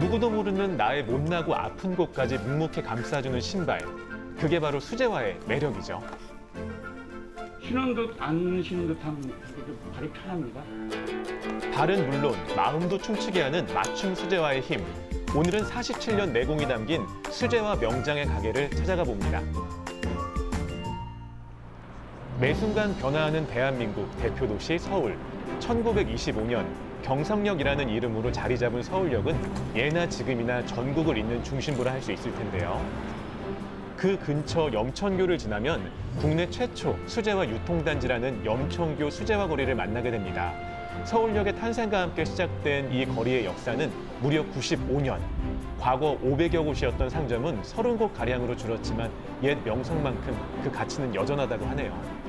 누구도 모르는 나의 못나고 아픈 곳까지 묵묵히 감싸주는 신발. 그게 바로 수제화의 매력이죠. 신은 듯 안 신은 듯한 발이 편합니다. 발은 물론 마음도 춤추게 하는 맞춤 수제화의 힘. 오늘은 47년 내공이 담긴 수제화 명장의 가게를 찾아가 봅니다. 매 순간 변화하는 대한민국 대표 도시 서울. 1925년 경성역이라는 이름으로 자리 잡은 서울역은 예나 지금이나 전국을 잇는 중심부라 할 수 있을 텐데요. 그 근처 염천교를 지나면 국내 최초 수제화 유통단지라는 염천교 수제화 거리를 만나게 됩니다. 서울역의 탄생과 함께 시작된 이 거리의 역사는 무려 95년. 과거 500여 곳이었던 상점은 30곳가량으로 줄었지만 옛 명성만큼 그 가치는 여전하다고 하네요.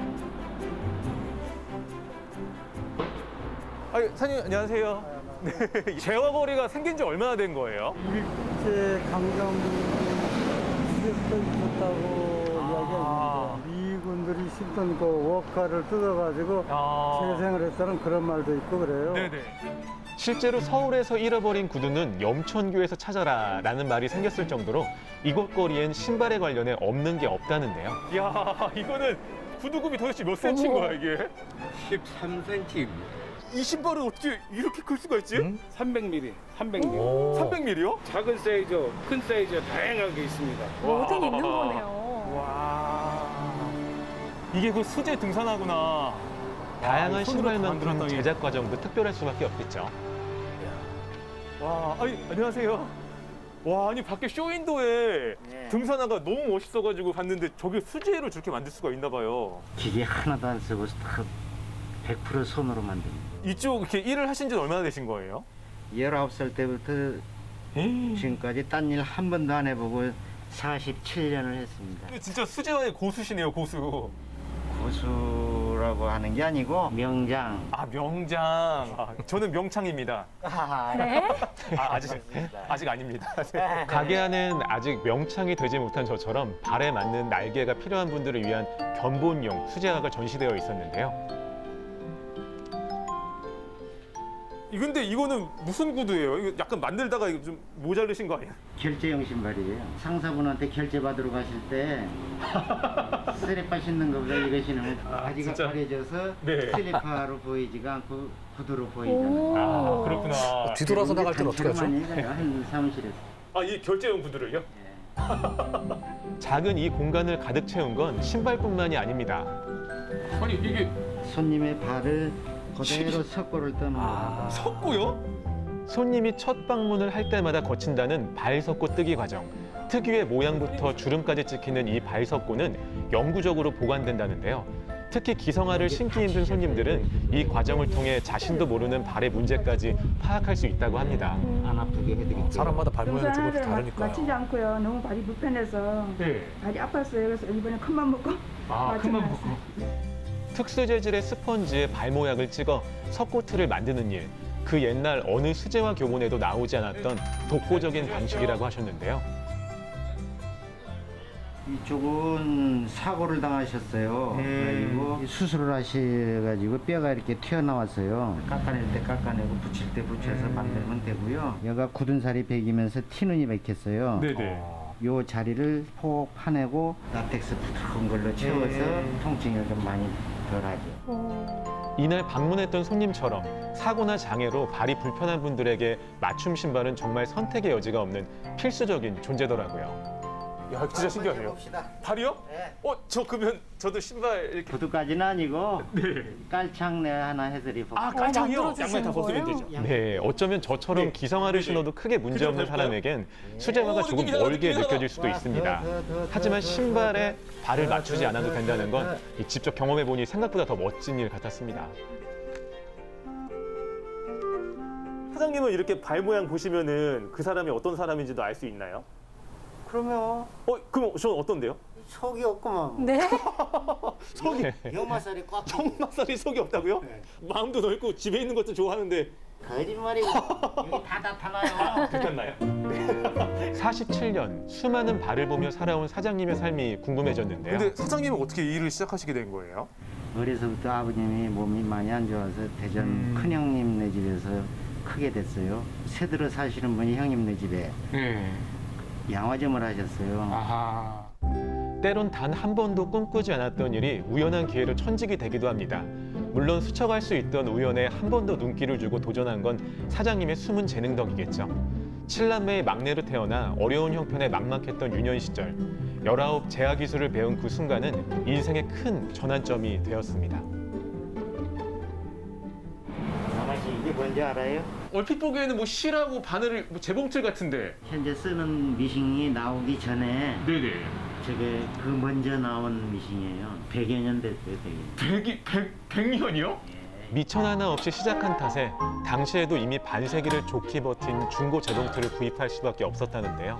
사장님 안녕하세요. 네, 제화거리가 생긴 지 얼마나 된 거예요? 일제 강점 시대부터 있었다고 이야기하는데 미군들이 씹던 그 워카를 뜯어가지고 재생을 했다는 그런 말도 있고 그래요. 네네. 실제로 서울에서 잃어버린 구두는 염천교에서 찾아라라는 말이 생겼을 정도로 이곳 거리엔 신발에 관련해 없는 게 없다는데요. 이야, 이거는 구두굽이 도대체 몇 센치인 거야 이게? 13cm입니다. 이 신발은 어떻게 이렇게 클 수가 있지? 300mm, 300mm. 300mm요? 작은 사이즈, 큰 사이즈 다양하게 있습니다. 뭐든 있는 거네요. 와, 이게 그 수제 등산화구나. 다양한 손으로 신발만큼 만들었더니. 제작 과정도 특별할 수밖에 없겠죠. 와, 안녕하세요. 와, 아니 밖에 쇼윈도에 등산화가 너무 멋있어가지고 봤는데 저게 수제로 저렇게 만들 수가 있나 봐요. 기계 하나도 안 쓰고 다 100% 손으로 만듭니다. 이쪽 이렇게 일을 하신 지 얼마나 되신 거예요? 19살 때부터 지금까지 딴 일 한 번도 안 해보고 47년을 했습니다. 진짜 수제화의 고수시네요, 고수. 고수라고 하는 게 아니고 명장. 아, 명장. 저는 명창입니다. 네? 아직 아닙니다. 가게 안엔 아직 명창이 되지 못한 저처럼 발에 맞는 날개가 필요한 분들을 위한 견본용 수제화가 전시되어 있었는데요. 근데 이거는 무슨 구두예요? 이거 약간 만들다가 이거 좀 모자르신 거 아니에요? 결제용 신발이에요. 상사분한테 결제 받으러 가실 때 슬리퍼 신는 것보다 이거 신으면 바지가 진짜? 가려져서 네. 슬리퍼로 보이지가 않고 구두로 보이잖아요. 오. 아, 그렇구나. 뒤돌아서 나갈 때는 어떻게 하죠? 한 사무실에서. 아, 이 결제용 구두를요? 작은 이 공간을 가득 채운 건 신발뿐만이 아닙니다. 아니, 이게 손님의 발을 그대로 석고를 떠는 거예요. 석고요? 손님이 첫 방문을 할 때마다 거친다는 발석고 뜨기 과정. 특유의 모양부터 주름까지 찍히는 이 발석고는 영구적으로 보관된다는데요. 특히 기성화를 신기 힘든 손님들은 이 과정을 통해 자신도 모르는 발의 문제까지 파악할 수 있다고 합니다. 안 아프게 해드릴게요. 사람마다 발 모양이 조금씩 등산하를 다르니까요. 맞추지 않고요. 너무 발이 불편해서 네. 발이 아팠어요. 그래서 이번에 큰맘 먹고 맞춰놨어요. 특수 재질의 스펀지에 발 모양을 찍어 석고틀을 만드는 일. 그 옛날 어느 수제화 교본에도 나오지 않았던 독보적인 방식이라고 하셨는데요. 이쪽은 사고를 당하셨어요. 그래가지고 수술을 하셔가지고 뼈가 이렇게 튀어나왔어요. 깎아낼 때 깎아내고 붙일 때 붙여서 만들면 되고요. 여기가 굳은 살이 배기면서 티눈이 박혔어요. 네네. 요 자리를 폭 파내고 라텍스 부드러운 걸로 채워서 통증을 좀 많이 덜하죠. 이날 방문했던 손님처럼 사고나 장애로 발이 불편한 분들에게 맞춤 신발은 정말 선택의 여지가 없는 필수적인 존재더라고요. 야, 진짜 신기하네요. 봅시다. 발이요? 네. 저 그러면 저도 신발 이렇게. 구두까지는 아니고 깔창 내 하나 해드리고. 아, 깔창이요? 만들어주시는 양말 다 벗으면 거예요? 되죠. 네, 어쩌면 저처럼 기성화를 신어도 크게 문제없는 사람에겐 수제화가 조금 멀게 느껴질 수도 있습니다. 하지만 신발에 발을 맞추지 않아도 된다는 건 직접 경험해보니 생각보다 더 멋진 일 같았습니다. 사장님은 이렇게 발 모양 보시면은 그 사람이 어떤 사람인지도 알 수 있나요? 그러면 그럼 저는 어떤데요? 속이 없구만. 네? 속이 염화살이 꽉. 청마살이 속이 없다고요? 마음도 넓고 집에 있는 것도 좋아하는데 거짓말이고 여기 다 나타나요. 들켰나요? 47년 수많은 발을 보며 살아온 사장님의 삶이 궁금해졌는데요. 근데 사장님은 어떻게 이 일을 시작하시게 된 거예요? 어려서부터 아버님이 몸이 많이 안 좋아서 대전 큰형님네 집에서 크게 됐어요. 새들어 사시는 분이 형님네 집에 네. 양화점을 하셨어요. 아하. 때론 단 한 번도 꿈꾸지 않았던 일이 우연한 기회로 천직이 되기도 합니다. 물론 스쳐갈 수 있던 우연에 한 번 더 눈길을 주고 도전한 건 사장님의 숨은 재능 덕이겠죠. 7남매의 막내로 태어나 어려운 형편에 막막했던 유년 시절, 19 제화 기술을 배운 그 순간은 인생의 큰 전환점이 되었습니다. 아마씨 이게 뭔지 알아요? 얼핏 보기에는 뭐 실하고 바늘, 뭐 재봉틀 같은데. 현재 쓰는 미싱이 나오기 전에 네네. 저게 그 먼저 나온 미싱이에요. 100여 년 됐어요, 100여 년. 100년이요? 미천 하나 없이 시작한 탓에 당시에도 이미 반세기를 좋게 버틴 중고 재봉틀을 구입할 수밖에 없었다는데요.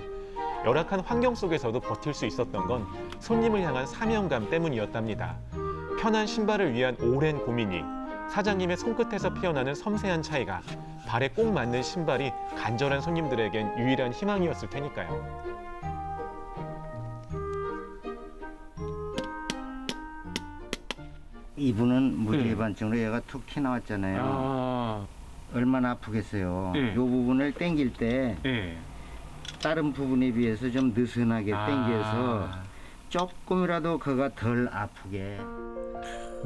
열악한 환경 속에서도 버틸 수 있었던 건 손님을 향한 사명감 때문이었답니다. 편한 신발을 위한 오랜 고민이 사장님의 손끝에서 피어나는 섬세한 차이가 발에 꼭 맞는 신발이 간절한 손님들에겐 유일한 희망이었을 테니까요. 이분은 무지개반증으로 얘가 툭 튀어나왔잖아요. 얼마나 아프겠어요. 이 부분을 당길 때 다른 부분에 비해서 좀 느슨하게 당겨서 조금이라도 그가 덜 아프게.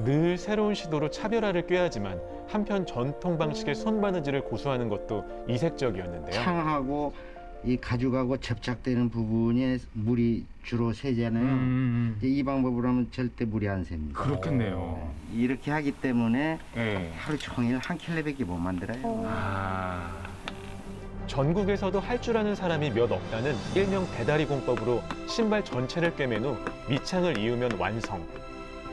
늘 새로운 시도로 차별화를 꾀하지만 한편 전통 방식의 손바느질을 고수하는 것도 이색적이었는데요. 창하고 이 가죽하고 접착되는 부분에 물이 주로 새잖아요. 이제 이 방법으로 하면 절대 물이 안 셉니다. 그렇겠네요. 이렇게 하기 때문에 하루 종일 한 켤레밖에 못 만들어요. 전국에서도 할 줄 아는 사람이 몇 없다는 일명 대다리 공법으로 신발 전체를 꿰맨 후 밑창을 이으면 완성.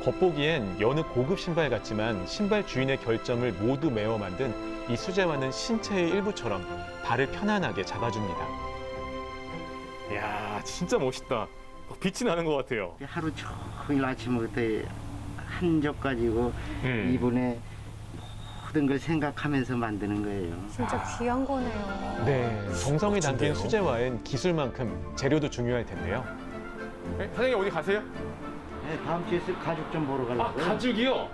겉보기엔 여느 고급 신발 같지만 신발 주인의 결점을 모두 메워 만든 이 수제화는 신체의 일부처럼 발을 편안하게 잡아줍니다. 이야, 진짜 멋있다. 빛이 나는 것 같아요. 하루 종일 아침부터 한 적 가지고 이분의 모든 걸 생각하면서 만드는 거예요. 진짜 귀한 거네요. 네, 정성이 담긴 멋진데요? 수제화엔 기술만큼 재료도 중요할 텐데요. 사장님 어디 가세요? 네, 다음 주에 가죽 좀 보러 가려고요. 가죽이요?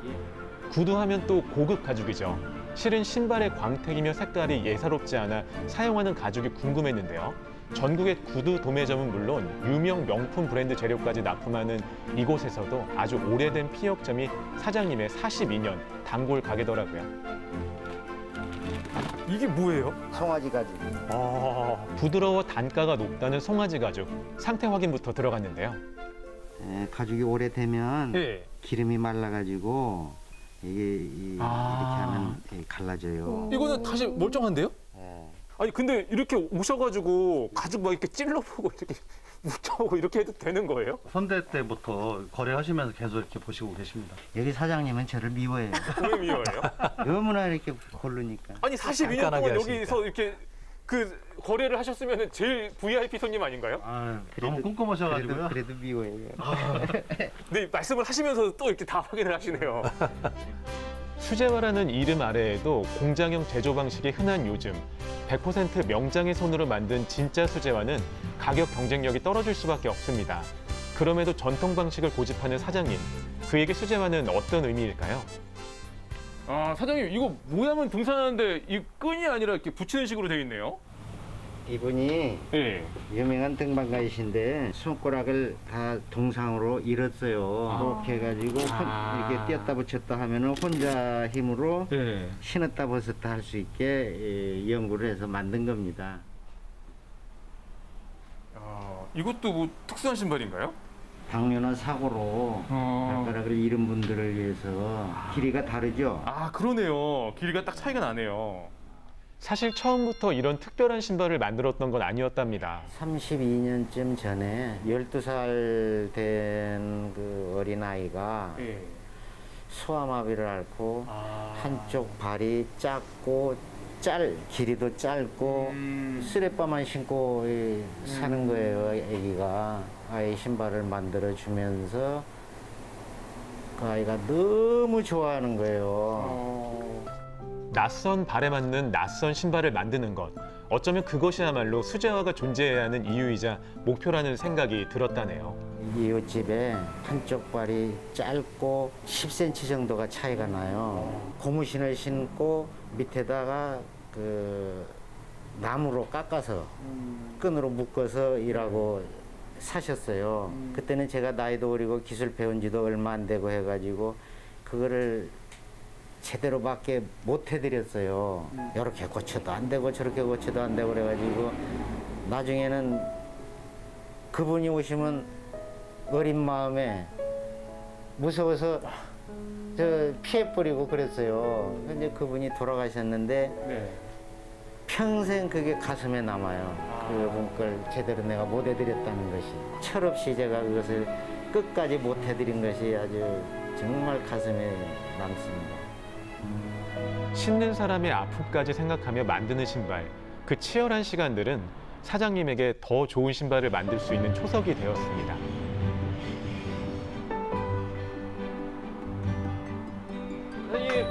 구두하면 또 고급 가죽이죠. 실은 신발의 광택이며 색깔이 예사롭지 않아 사용하는 가죽이 궁금했는데요. 전국의 구두 도매점은 물론 유명 명품 브랜드 재료까지 납품하는 이곳에서도 아주 오래된 피역점이 사장님의 42년 단골 가게더라고요. 이게 뭐예요? 송아지 가죽. 부드러워 단가가 높다는 송아지 가죽. 상태 확인부터 들어갔는데요. 네, 가죽이 오래되면 네. 기름이 말라가지고 이렇게 하면 갈라져요. 이거는 다시 멀쩡한데요? 네. 아니 근데 이렇게 오셔가지고 가죽 막 이렇게 찔러보고 이렇게 묻혀보고 이렇게 해도 되는 거예요? 선대 때부터 거래하시면서 계속 이렇게 보시고 계십니다. 여기 사장님은 저를 미워해요. 왜 미워해요? 너무나 이렇게 고르니까. 아니 42년 깐깐하게 동안 하시니까. 여기서 이렇게 그 거래를 하셨으면 제일 VIP 손님 아닌가요? 너무 꼼꼼하셔가지고요. 그래도 미워해요. 근데 말씀을 하시면서 또 이렇게 다 확인을 하시네요. 수제화라는 이름 아래에도 공장형 제조 방식이 흔한 요즘 100% 명장의 손으로 만든 진짜 수제화는 가격 경쟁력이 떨어질 수밖에 없습니다. 그럼에도 전통 방식을 고집하는 사장님, 그에게 수제화는 어떤 의미일까요? 아, 사장님 이거 모양은 등산하는데 이 끈이 아니라 이렇게 붙이는 식으로 되어 있네요. 이분이 네. 유명한 등반가이신데 손가락을 다 동상으로 일었어요. 그렇게 해가지고 이렇게 띄었다 붙였다 하면은 혼자 힘으로 네. 신었다 벗었다 할 수 있게 연구를 해서 만든 겁니다. 이것도 뭐 특수한 신발인가요? 당뇨나 사고로 발가락을 잃은 분들을 위해서 길이가 다르죠. 아, 그러네요. 길이가 딱 차이가 나네요. 사실 처음부터 이런 특별한 신발을 만들었던 건 아니었답니다. 32년쯤 전에 12살 된 그 어린아이가 소아마비를 앓고 한쪽 발이 작고 길이도 짧고 쓰레빠만 신고 사는 거예요. 아기가 아이 신발을 만들어 주면서 그 아이가 너무 좋아하는 거예요. 낯선 발에 맞는 낯선 신발을 만드는 것. 어쩌면 그것이야말로 수제화가 존재해야 하는 이유이자 목표라는 생각이 들었다네요. 이웃집에 한쪽 발이 짧고 10cm 정도가 차이가 나요. 고무신을 신고 밑에다가 그 나무로 깎아서 끈으로 묶어서 일하고 사셨어요. 그때는 제가 나이도 어리고 기술 배운 지도 얼마 안 되고 해가지고 그거를 제대로밖에 못 해드렸어요. 이렇게 고쳐도 안 되고 저렇게 고쳐도 안 되고 그래가지고 나중에는 그분이 오시면 어린 마음에 무서워서 저 피해버리고 그랬어요. 근데 그분이 돌아가셨는데 평생 그게 가슴에 남아요. 그분 걸 제대로 내가 못 해드렸다는 것이. 철없이 제가 그것을 끝까지 못 해드린 것이 아주 정말 가슴에 남습니다. 신는 사람의 아픔까지 생각하며 만드는 신발. 그 치열한 시간들은 사장님에게 더 좋은 신발을 만들 수 있는 초석이 되었습니다. 사장님,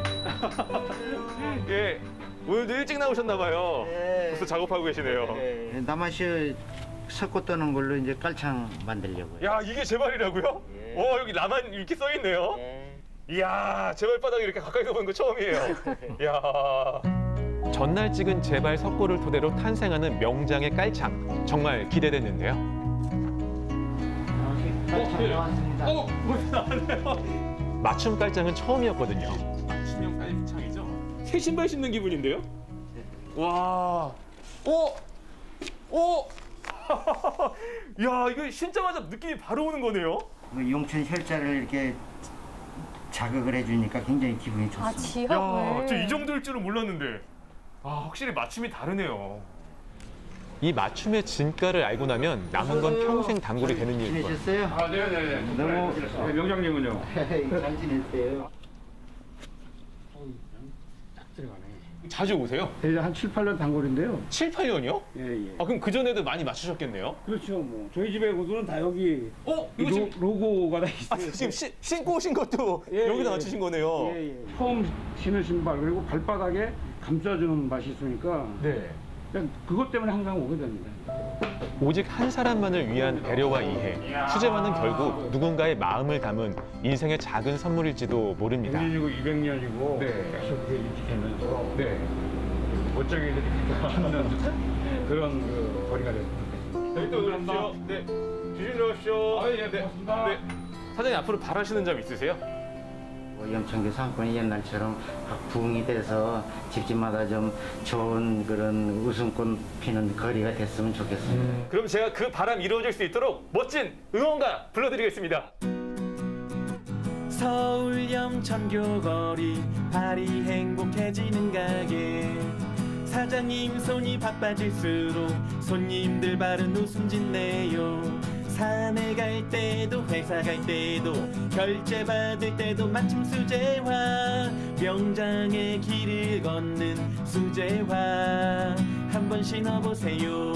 예, 오늘도 일찍 나오셨나 봐요. 벌써 작업하고 계시네요. 남아시 섞고 떠는 걸로 이제 깔창 만들려고요. 야, 이게 제 발이라고요? 오, 여기 나만 이렇게 써 있네요. 이야, 제 발바닥이 이렇게 가까이서 보는 거 처음이에요. 이야. 전날 찍은 제발 석고를 토대로 탄생하는 명장의 깔창. 정말 기대됐는데요. 깔창 나왔습니다. 벌써 나왔네요. 맞춤 깔창은 처음이었거든요. 맞춤형 깔창이죠? 새 신발 신는 기분인데요? 와. 야, 이거 신자마자 느낌이 바로 오는 거네요. 용천 혈자를 이렇게 자극을 해주니까 굉장히 기분이 좋습니다. 아, 지압을. 저 이 정도일 줄은 몰랐는데. 아, 확실히 맞춤이 다르네요. 이 맞춤의 진가를 알고 나면 남은 건 평생 단골이 되는 일일 거예요. 지내셨어요? 아, 네네네. 너무 네, 명장님은요? 잘 지냈어요. 딱 들어가네. 자주 오세요? 이제 한 7, 8년 단골인데요. 7, 8년이요? 예, 예. 아, 그럼 그전에도 많이 맞추셨겠네요? 그렇죠. 뭐 저희 집에 구두는 다 여기 이거 지금, 로고가 다 아, 있어요. 지금 신고 오신 것도 예, 여기다 예. 맞추신 거네요. 예, 예. 처음 신은 신발 그리고 발바닥에 감싸주는 맛이 있으니까 네. 그냥 그것 때문에 항상 오게 됩니다. 오직 한 사람만을 위한 배려와 이해. 수제화는 결국 누군가의 마음을 담은 인생의 작은 선물일지도 모릅니다. 100년이고 200년이고 네. 계속 그게 유지되면서 네. 멋쟁이들이 찾는 듯한 그런 그 거리가 됐습니다. 여기 또 오십시오. 네. 조심히 들어오십시오. 아, 예, 고맙습니다. 네. 사장님 앞으로 바라시는 점 있으세요? 영천교 상권이 옛날처럼 각 부흥이 돼서 집집마다 좀 좋은 그런 웃음꽃 피는 거리가 됐으면 좋겠습니다. 그럼 제가 그 바람 이루어질 수 있도록 멋진 응원가 불러드리겠습니다. 서울 영천교 거리 발이 행복해지는 가게 사장님 손이 바빠질수록 손님들 발은 웃음 짓네요 산에 갈 때도 회사 갈 때도 결제 받을 때도 마침 수제화 명장의 길을 걷는 수제화 한번 신어보세요